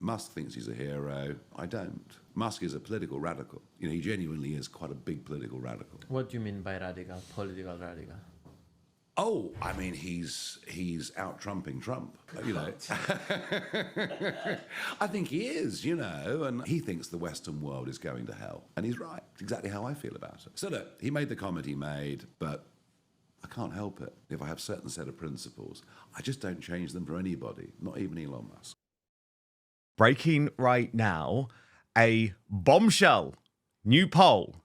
Musk thinks he's a hero. I don't. Musk is a political radical. He genuinely is quite a big political radical. What do you mean by radical, political radical? Oh, I mean, he's out-trumping Trump, I think he is, and he thinks the Western world is going to hell. And he's right. It's exactly how I feel about it. So look, he made the comment he made, but I can't help it. If I have a certain set of principles, I just don't change them for anybody, not even Elon Musk. Breaking right now, a bombshell new poll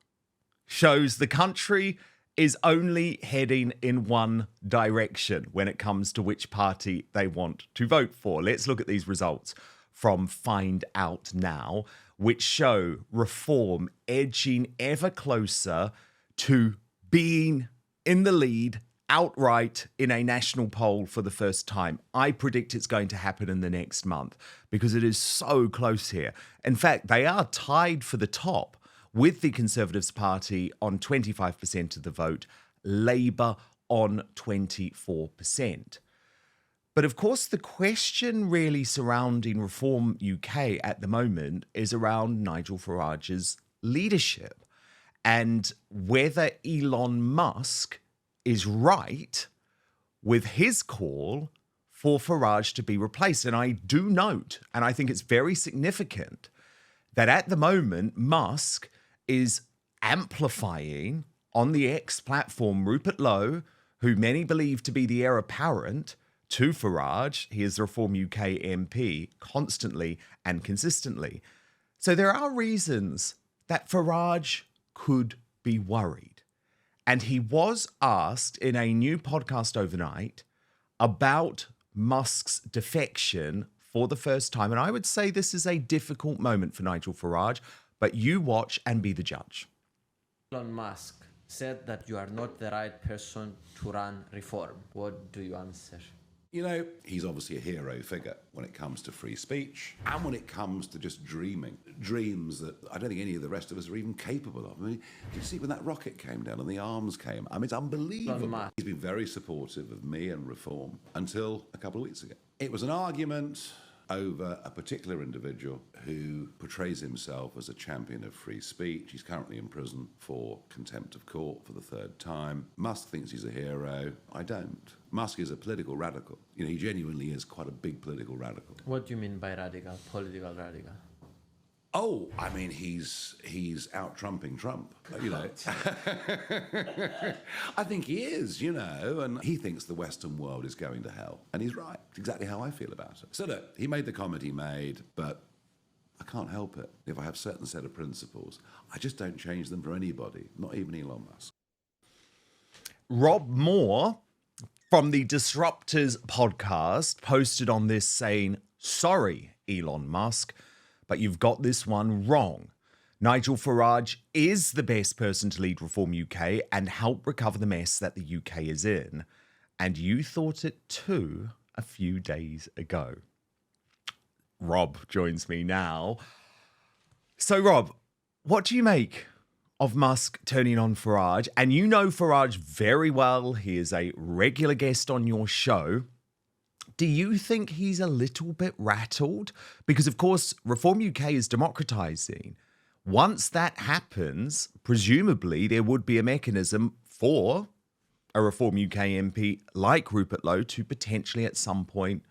shows the country is only heading in one direction when it comes to which party they want to vote for. Let's look at these results from Find Out Now, which show Reform edging ever closer to being in the lead outright in a national poll for the first time. I predict it's going to happen in the next month because it is so close here. In fact, they are tied for the top with the Conservatives Party on 25% of the vote, Labour on 24%. But of course, the question really surrounding Reform UK at the moment is around Nigel Farage's leadership and whether Elon Musk is right with his call for Farage to be replaced. And I do note, and I think it's very significant, that at the moment, Musk is amplifying on the X platform Rupert Lowe, who many believe to be the heir apparent to Farage. He is the Reform UK MP constantly and consistently. So there are reasons that Farage could be worried. And he was asked in a new podcast overnight about Musk's defection for the first time. And I would say this is a difficult moment for Nigel Farage, but you watch and be the judge. Elon Musk said that you are not the right person to run Reform. What do you answer? He's obviously a hero figure when it comes to free speech and when it comes to just dreaming. Dreams that I don't think any of the rest of us are even capable of. I mean, did you see when that rocket came down and the arms came? I mean, it's unbelievable. He's been very supportive of me and Reform until a couple of weeks ago. It was an argument over a particular individual who portrays himself as a champion of free speech. He's currently in prison for contempt of court for the third time. Musk thinks he's a hero. I don't. Musk is a political radical. He genuinely is quite a big political radical. What do you mean by radical, political radical? Oh, I mean, he's out-trumping Trump, I think he is, and he thinks the Western world is going to hell. And he's right. It's exactly how I feel about it. So look, he made the comment he made, but I can't help it. If I have a certain set of principles, I just don't change them for anybody, not even Elon Musk. Rob Moore from the Disruptors podcast posted on this saying, "Sorry, Elon Musk, but you've got this one wrong. Nigel Farage is the best person to lead Reform UK and help recover the mess that the UK is in. And you thought it too a few days ago." Rob joins me now. So, Rob, what do you make of Musk turning on Farage? And you know Farage very well. He is a regular guest on your show. Do you think he's a little bit rattled? Because, of course, Reform UK is democratising. Once that happens, presumably there would be a mechanism for a Reform UK MP like Rupert Lowe to potentially at some point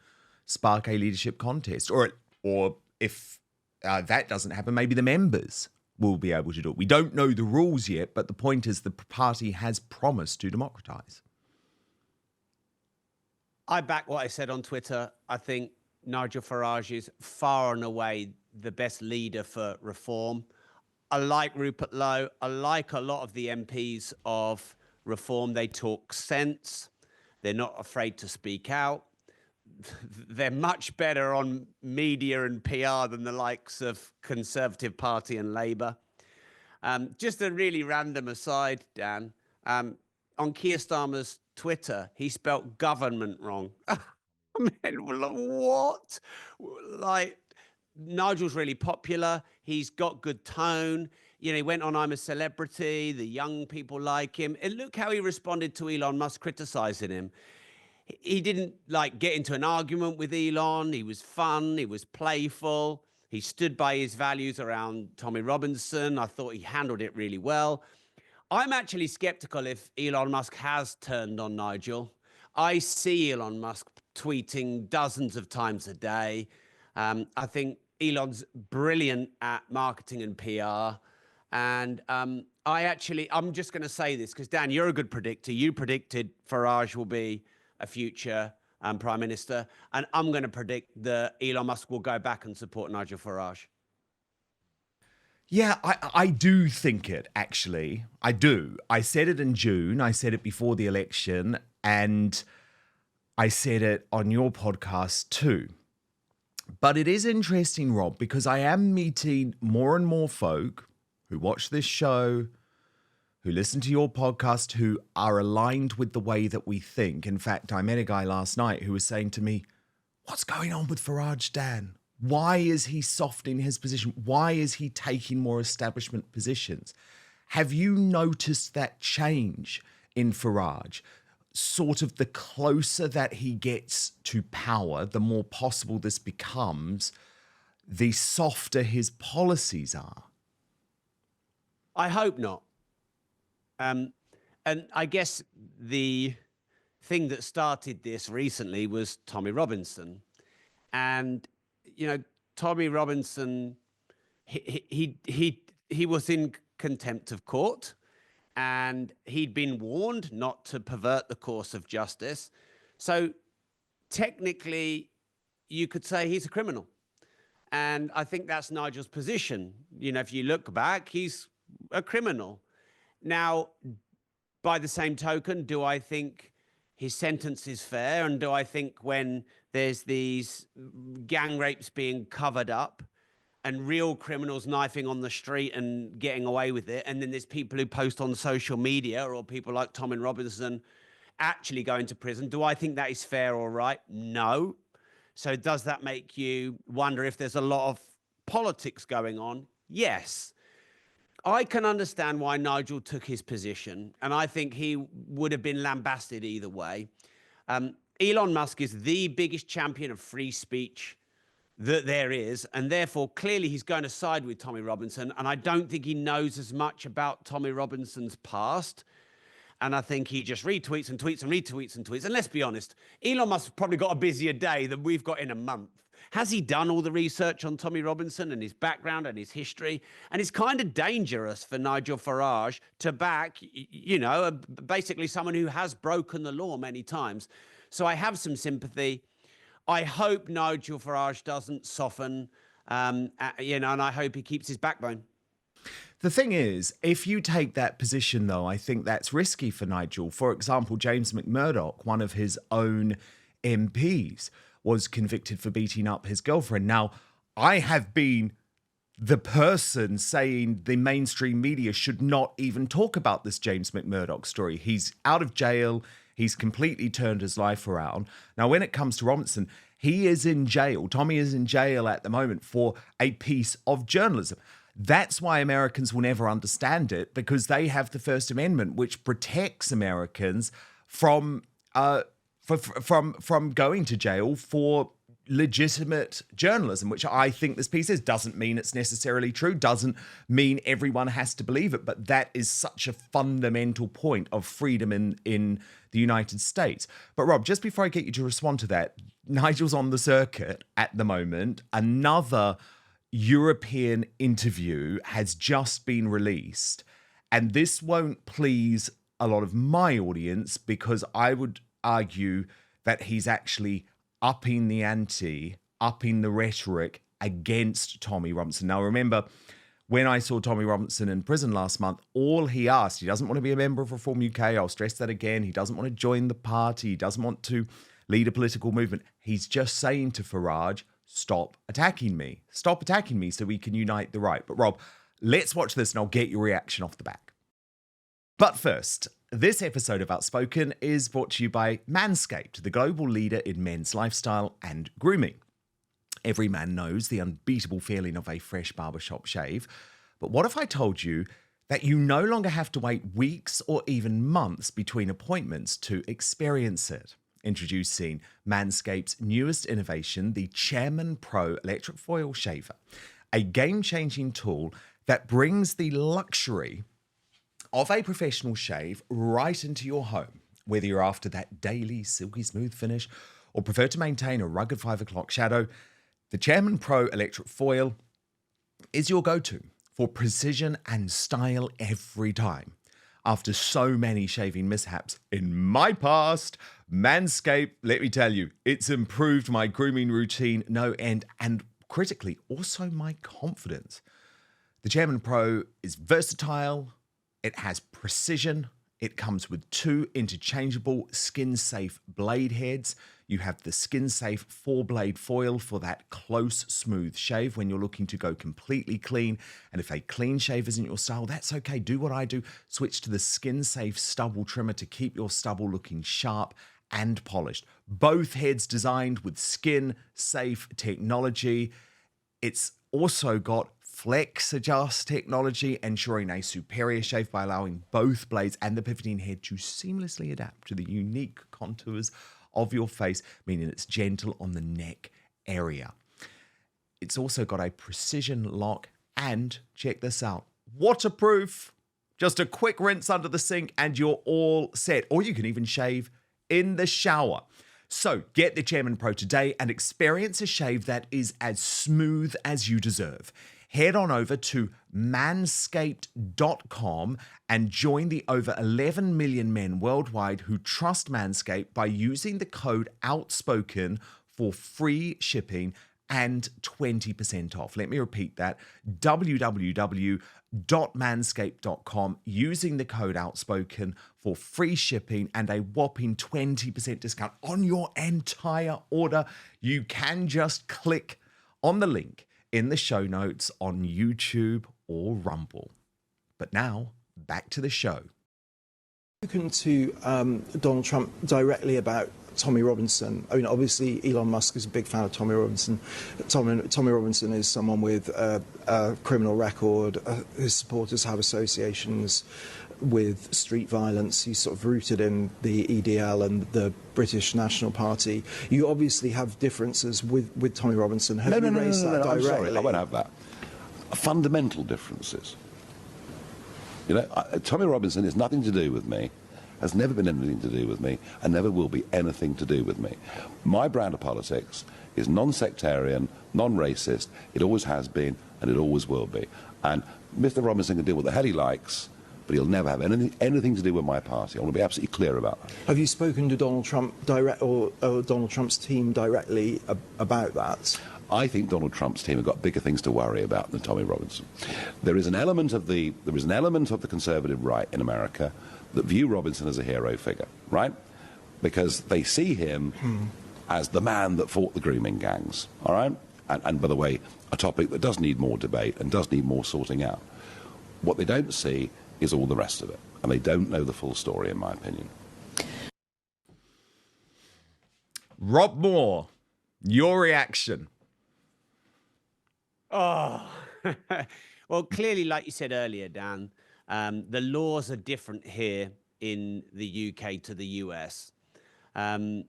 spark a leadership contest. Or if that doesn't happen, maybe the members will be able to do it. We don't know the rules yet, but the point is the party has promised to democratise. I back what I said on Twitter. I think Nigel Farage is far and away the best leader for Reform. I like Rupert Lowe. I like a lot of the MPs of Reform. They talk sense. They're not afraid to speak out. They're much better on media and PR than the likes of Conservative Party and Labour. Just a really random aside, Dan. On Keir Starmer's Twitter, he spelt government wrong. I mean, what? Like, Nigel's really popular. He's got good tone. He went on I'm a Celebrity. The young people like him. And look how he responded to Elon Musk criticising him. he didn't like get into an argument with Elon. He was fun. He was playful. He stood by his values around Tommy Robinson. I thought he handled it really well. I'm actually skeptical if Elon Musk has turned on Nigel. I see Elon Musk tweeting dozens of times a day. I think Elon's brilliant at marketing and PR. And I'm just going to say this because, Dan, you're a good predictor. You predicted Farage will be a future Prime Minister. And I'm going to predict that Elon Musk will go back and support Nigel Farage. Yeah, I do think it, actually. I do. I said it in June. I said it before the election. And I said it on your podcast too. But it is interesting, Rob, because I am meeting more and more folk who watch this show, who listen to your podcast, who are aligned with the way that we think. In fact, I met a guy last night who was saying to me, what's going on with Farage, Dan? Why is he softening his position? Why is he taking more establishment positions? Have you noticed that change in Farage? Sort of the closer that he gets to power, the more possible this becomes, the softer his policies are. I hope not. And I guess the thing that started this recently was Tommy Robinson. And, you know, Tommy Robinson, he was in contempt of court. And he'd been warned not to pervert the course of justice. So technically, you could say he's a criminal. And I think that's Nigel's position. You know, if you look back, he's a criminal. Now, by the same token, do I think his sentence is fair? And do I think when there's these gang rapes being covered up, and real criminals knifing on the street and getting away with it, and then there's people who post on social media, or people like Tommy Robinson actually going to prison. Do I think that is fair or right? No. So does that make you wonder if there's a lot of politics going on? Yes. I can understand why Nigel took his position, and I think he would have been lambasted either way. Elon Musk is the biggest champion of free speech that there is, and therefore clearly he's going to side with Tommy Robinson, and I don't think he knows as much about Tommy Robinson's past, and I think he just retweets and tweets and retweets and tweets. And let's be honest, Elon Musk has probably got a busier day than we've got in a month. Has he done all the research on Tommy Robinson and his background and his history? And it's kind of dangerous for Nigel Farage to back, you know, basically someone who has broken the law many times. So I have some sympathy. I hope Nigel Farage doesn't soften, you know, and I hope he keeps his backbone. The thing is, if you take that position, though, I think that's risky for Nigel. For example, James McMurdoch, one of his own MPs, was convicted for beating up his girlfriend. Now, I have been the person saying the mainstream media should not even talk about this James McMurdoch story. He's out of jail. He's completely turned his life around. Now, when it comes to Robinson, he is in jail. Tommy is in jail at the moment for a piece of journalism. That's why Americans will never understand it, because they have the First Amendment, which protects Americans from going to jail for legitimate journalism, which I think this piece is. Doesn't mean it's necessarily true, doesn't mean everyone has to believe it, but that is such a fundamental point of freedom in the United States. But Rob, just before I get you to respond to that, Nigel's on the circuit at the moment. Another European interview has just been released, and this won't please a lot of my audience, because I would argue that he's actually upping the ante, upping the rhetoric against Tommy Robinson. Now, remember, when I saw Tommy Robinson in prison last month, all he asked, he doesn't want to be a member of Reform UK, I'll stress that again, he doesn't want to join the party, he doesn't want to lead a political movement. He's just saying to Farage, stop attacking me so we can unite the right. But Rob, let's watch this and I'll get your reaction off the back. But first, this episode of Outspoken is brought to you by Manscaped, the global leader in men's lifestyle and grooming. Every man knows the unbeatable feeling of a fresh barbershop shave. But what if I told you that you no longer have to wait weeks or even months between appointments to experience it? introducing Manscaped's newest innovation, the Chairman Pro Electric Foil Shaver, a game-changing tool that brings the luxury of a professional shave right into your home. Whether you're after that daily silky smooth finish or prefer to maintain a rugged 5 o'clock shadow, the Chairman Pro Electric Foil is your go-to for precision and style every time. After so many shaving mishaps in my past, Manscaped, let me tell you, it's improved my grooming routine no end, and critically, also my confidence. The Chairman Pro is versatile, it has precision, it comes with 2 interchangeable skin-safe blade heads. You have the skin-safe 4-blade foil for that close, smooth shave when you're looking to go completely clean. And if a clean shave isn't your style, that's okay. Do what I do. Switch to the skin-safe stubble trimmer to keep your stubble looking sharp and polished. Both heads designed with skin-safe technology. It's also got Flex Adjust technology, ensuring a superior shave by allowing both blades and the pivoting head to seamlessly adapt to the unique contours of your face, meaning it's gentle on the neck area. It's also got a precision lock and, check this out, waterproof. Just a quick rinse under the sink and you're all set. Or you can even shave in the shower. So get the Chairman Pro today and experience a shave that is as smooth as you deserve. Head on over to manscaped.com and join the over 11 million men worldwide who trust Manscaped by using the code Outspoken for free shipping and 20% off. Let me repeat that, www.manscaped.com, using the code Outspoken for free shipping and a whopping 20% discount on your entire order. You can just click on the link in the show notes on YouTube or Rumble. But now, back to the show. Spoken to Donald Trump directly about Tommy Robinson. I mean, obviously, Elon Musk is a big fan of Tommy Robinson. Tommy Robinson is someone with a criminal record. His supporters have associations with street violence. He's sort of rooted in the EDL and the British National Party. You obviously have differences with Tommy Robinson. Have you raised that directly? I'm sorry, I won't have that. Fundamental differences. You know, Tommy Robinson has nothing to do with me, has never been anything to do with me, and never will be anything to do with me. My brand of politics is non-sectarian, non-racist. It always has been, and it always will be. And Mr. Robinson can do what the hell he likes, but he'll never have anything to do with my party. I want to be absolutely clear about that. Have you spoken to Donald Trump or Donald Trump's team directly about that? I think Donald Trump's team have got bigger things to worry about than Tommy Robinson. There is an element of the conservative right in America that view Robinson as a hero figure, right? Because they see him as the man that fought the grooming gangs, all right? And by the way, a topic that does need more debate and does need more sorting out. What they don't see is all the rest of it, and they don't know the full story, in my opinion. Rob Moore, your reaction? Oh, well, clearly, like you said earlier, Dan, the laws are different here in the UK to the US. And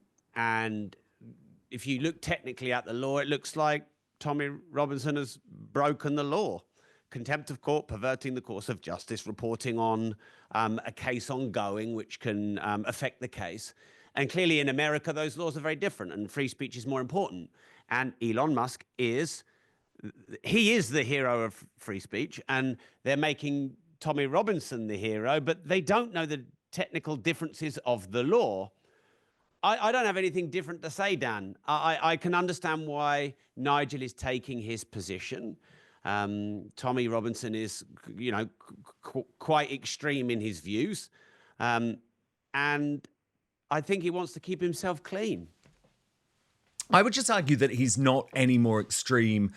if you look technically at the law, it looks like Tommy Robinson has broken the law. Contempt of court, perverting the course of justice, reporting on a case ongoing, which can affect the case. And clearly in America, those laws are very different and free speech is more important. And Elon Musk is the hero of free speech, and they're making Tommy Robinson the hero, but they don't know the technical differences of the law. I don't have anything different to say, Dan. I can understand why Nigel is taking his position. Tommy Robinson is, you know, quite extreme in his views. And I think he wants to keep himself clean. I would just argue that he's not any more extreme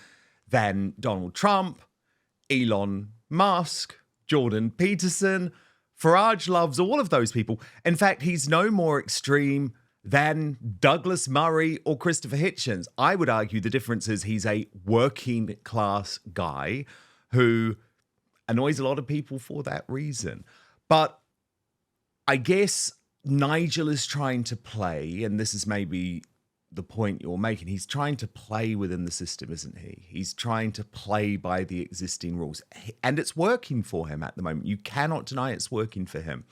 than Donald Trump, Elon Musk, Jordan Peterson. Farage loves all of those people. In fact, he's no more extreme than Douglas Murray or Christopher Hitchens. I would argue the difference is he's a working class guy who annoys a lot of people for that reason. But I guess Nigel is trying to play, and this is maybe the point you're making, he's trying to play within the system, isn't he? He's trying to play by the existing rules. And it's working for him at the moment. You cannot deny it's working for him.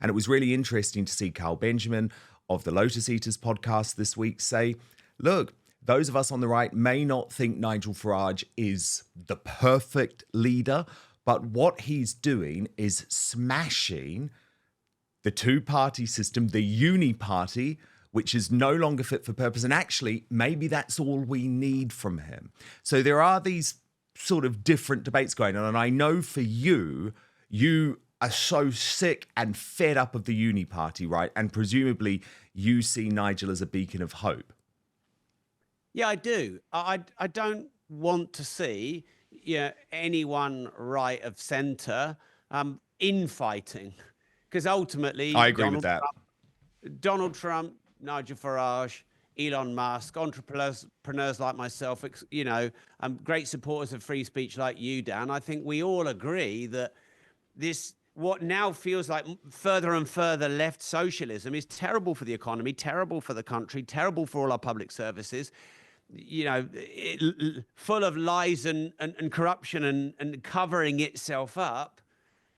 And it was really interesting to see Carl Benjamin of the Lotus Eaters podcast this week say, look, those of us on the right may not think Nigel Farage is the perfect leader, but what he's doing is smashing the two-party system, the uni-party, which is no longer fit for purpose. And actually, maybe that's all we need from him. So there are these sort of different debates going on. And I know for you, you are so sick and fed up of the uni party, right? And presumably you see Nigel as a beacon of hope. Yeah, I do. I don't want to see anyone right of centre infighting, because ultimately... I agree with that. Donald Trump, Nigel Farage, Elon Musk, entrepreneurs like myself, great supporters of free speech like you, Dan. I think we all agree that this, what now feels like further and further left socialism, is terrible for the economy, terrible for the country, terrible for all our public services, full of lies and corruption and covering itself up.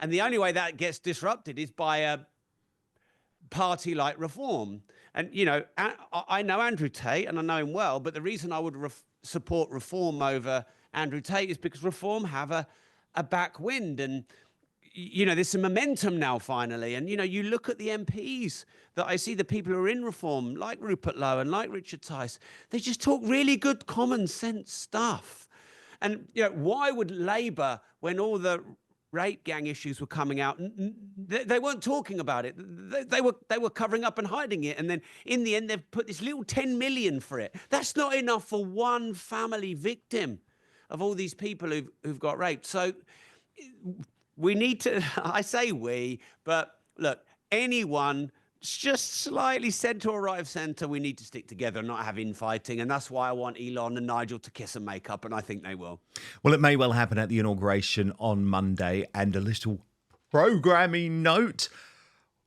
And the only way that gets disrupted is by a party like Reform. And, I know Andrew Tate and I know him well, but the reason I would support Reform over Andrew Tate is because Reform have a backwind. And, there's some momentum now finally. And, you look at the MPs that I see, the people who are in Reform, like Rupert Lowe and like Richard Tice, they just talk really good common sense stuff. And, why would Labour, when all the rape gang issues were coming out, they weren't talking about it. They were covering up and hiding it. And then in the end, they've put this little 10 million for it. That's not enough for one family victim of all these people who've got raped. So we need to, I say we, but look, anyone just slightly centre or right of centre, we need to stick together and not have infighting. And that's why I want Elon and Nigel to kiss and make up, and I think they will. Well, it may well happen at the inauguration on Monday. And a little programming note,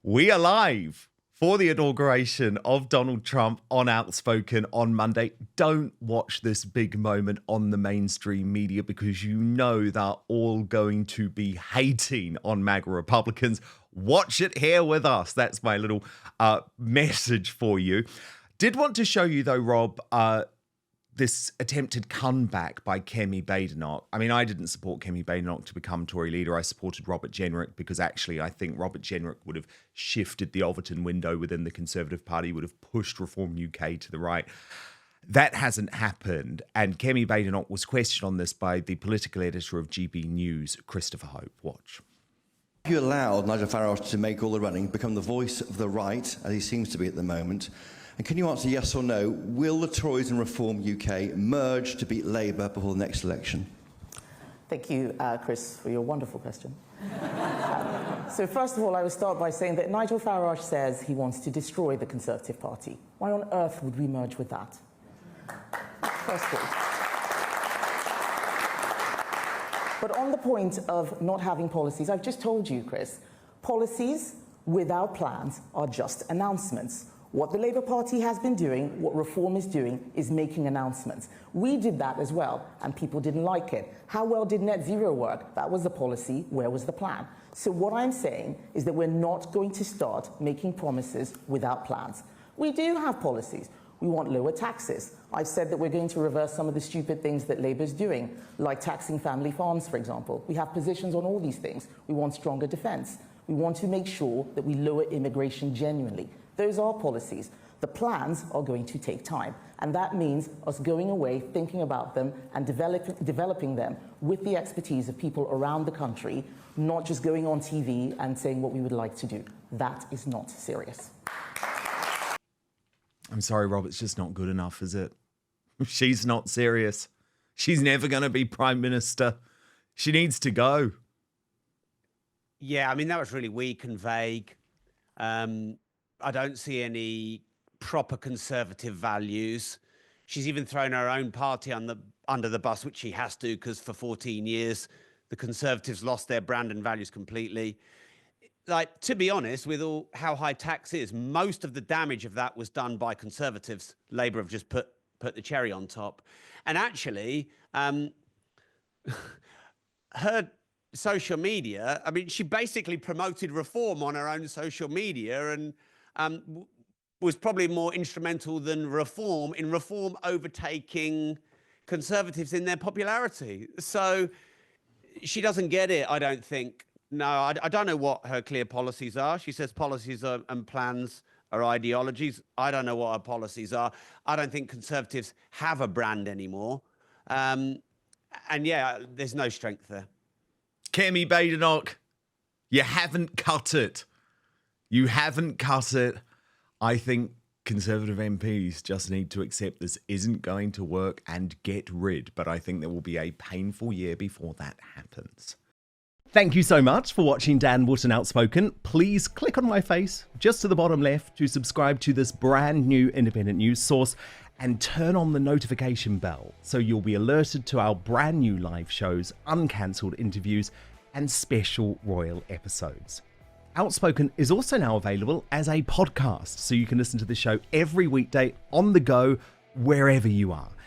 we are live for the inauguration of Donald Trump on Outspoken on Monday. Don't watch this big moment on the mainstream media, because they're all going to be hating on MAGA Republicans. Watch it here with us. That's my little message for you. Did want to show you, though, Rob, this attempted comeback by Kemi Badenoch. I mean, I didn't support Kemi Badenoch to become Tory leader. I supported Robert Jenrick because actually I think Robert Jenrick would have shifted the Overton window within the Conservative Party, would have pushed Reform UK to the right. That hasn't happened. And Kemi Badenoch was questioned on this by the political editor of GB News, Christopher Hope. Watch. If you allowed Nigel Farage to make all the running, become the voice of the right, as he seems to be at the moment, and can you answer yes or no, will the Tories and Reform UK merge to beat Labour before the next election? Thank you, Chris, for your wonderful question. So first of all, I will start by saying that Nigel Farage says he wants to destroy the Conservative Party. Why on earth would we merge with that? First of all. But on the point of not having policies, I've just told you, Chris, policies without plans are just announcements. What the Labour Party has been doing, what Reform is doing, is making announcements. We did that as well, and people didn't like it. How well did net zero work? That was the policy. Where was the plan? So what I'm saying is that we're not going to start making promises without plans. We do have policies. We want lower taxes. I've said that we're going to reverse some of the stupid things that Labour's doing, like taxing family farms, for example. We have positions on all these things. We want stronger defence. We want to make sure that we lower immigration genuinely. Those are policies. The plans are going to take time. And that means us going away, thinking about them, and developing them with the expertise of people around the country, not just going on TV and saying what we would like to do. That is not serious. I'm sorry, Rob, it's just not good enough, is it? She's not serious. She's never going to be Prime Minister. She needs to go. Yeah, I mean, that was really weak and vague. I don't see any proper Conservative values. She's even thrown her own party under the bus, which she has to, because for 14 years, the Conservatives lost their brand and values completely. like, to be honest, with all how high tax is, most of the damage of that was done by Conservatives. Labour have just put the cherry on top. And actually, her social media, I mean, she basically promoted reform on her own social media, and was probably more instrumental than reform overtaking Conservatives in their popularity. So she doesn't get it, I don't think. No, I don't know what her clear policies are. She says policies and plans are ideologies. I don't know what her policies are. I don't think Conservatives have a brand anymore. And yeah, there's no strength there. Kemi Badenoch, you haven't cut it. You haven't cut it. I think Conservative MPs just need to accept this isn't going to work and get rid. But I think there will be a painful year before that happens. Thank you so much for watching Dan Wootton Outspoken. Please click on my face just to the bottom left to subscribe to this brand new independent news source and turn on the notification bell so you'll be alerted to our brand new live shows, uncancelled interviews, and special royal episodes. Outspoken is also now available as a podcast, so you can listen to the show every weekday on the go, wherever you are.